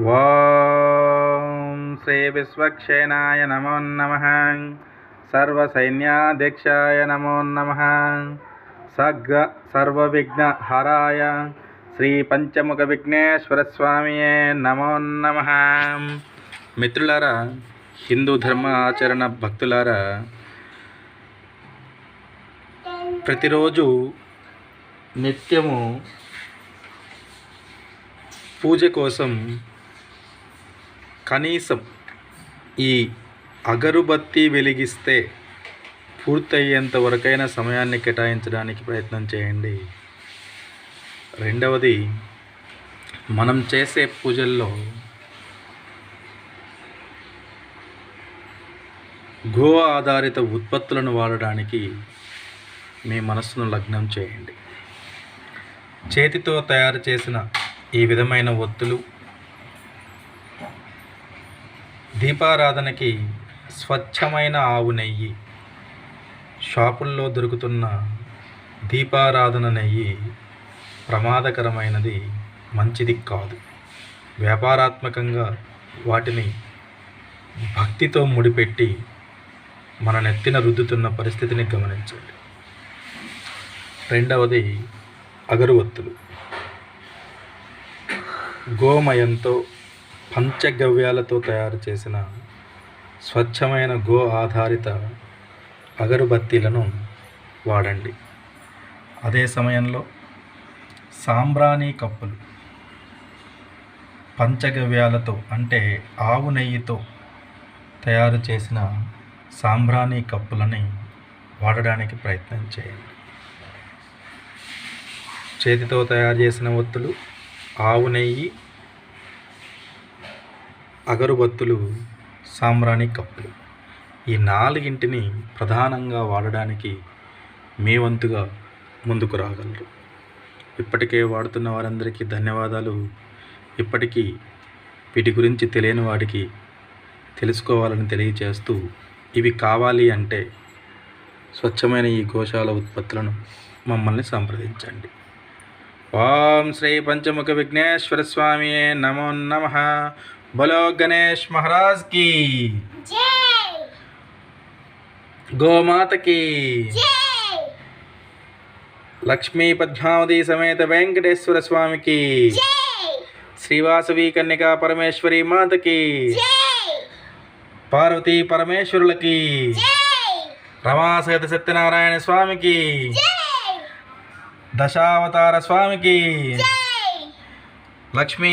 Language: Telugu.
ఓం శ్రీ విశ్వక్సేనాయ నమో నమః. సర్వసైన్యాధ్యక్షాయ నమో నమః. సర్వవిఘ్న హరాయ శ్రీ పంచముఖ విఘ్నేశ్వర స్వామియే నమో నమః. మిత్రులారా, హిందూ ధర్మ ఆచరణ భక్తులారా, ప్రతిరోజు నిత్యము పూజ కోసం కనీసం ఈ అగరుబత్తి వెలిగిస్తే పూర్తయ్యేంత వరకైనా సమయాన్ని కేటాయించడానికి ప్రయత్నం చేయండి. రెండవది, మనం చేసే పూజల్లో గో ఆధారిత ఉత్పత్తులను వాడడానికి మీ మనస్సును లగ్నం చేయండి. చేతితో తయారు చేసిన ఈ విధమైన ఒత్తులు దీపారాధనకి స్వచ్ఛమైన ఆవు నెయ్యి, షాపుల్లో దొరుకుతున్న దీపారాధన నెయ్యి ప్రమాదకరమైనది, మంచిది కాదు. వ్యాపారాత్మకంగా వాటిని భక్తితో ముడిపెట్టి మన నెత్తిన రుద్దుతున్న పరిస్థితిని గమనించండి. రెండవది, అగరువత్తులు. గోమయంతో పంచగవ్యాలతో తయారు చేసిన స్వచ్ఛమైన గో ఆధారిత అగరుబత్తీలను వాడండి. అదే సమయంలో సాంబ్రాణి కప్పులు, పంచగవ్యాలతో అంటే ఆవు నెయ్యితో తయారు చేసిన సాంబ్రాణి కప్పులని వాడడానికి ప్రయత్నం చేయండి. చేతితో తయారు చేసిన ఒత్తులు, ఆవు నెయ్యి, అగరుబత్తులు, సాంబ్రాణి కప్పులు, ఈ నాలుగింటిని ప్రధానంగా వాడడానికి మీ వంతుగా ముందుకు రాగలరు. ఇప్పటికే వాడుతున్న వారందరికీ ధన్యవాదాలు. ఇప్పటికీ వీటి గురించి తెలియని వాడికి తెలుసుకోవాలని తెలియజేస్తూ, ఇవి కావాలి అంటే స్వచ్ఛమైన ఈ గోశాల ఉత్పత్తులను మమ్మల్ని సంప్రదించండి. ఓం శ్రీ పంచముఖ విఘ్నేశ్వర స్వామి నమో నమః. బలో గణేష్ మహారాజ్ की जय, గోమాత की जय, లక్ష్మీ పద్మావతి సమేత వెంకటేశ్వర స్వామి की जय, శ్రీవాసవి కన్యకా పరమేశ్వరి మాత की जय, పార్వతీ పరమేశ్వరులకి जय, రమాసహిత సత్యనారాయణ స్వామికి जय, దశావతార స్వామికి जय, లక్ష్మీ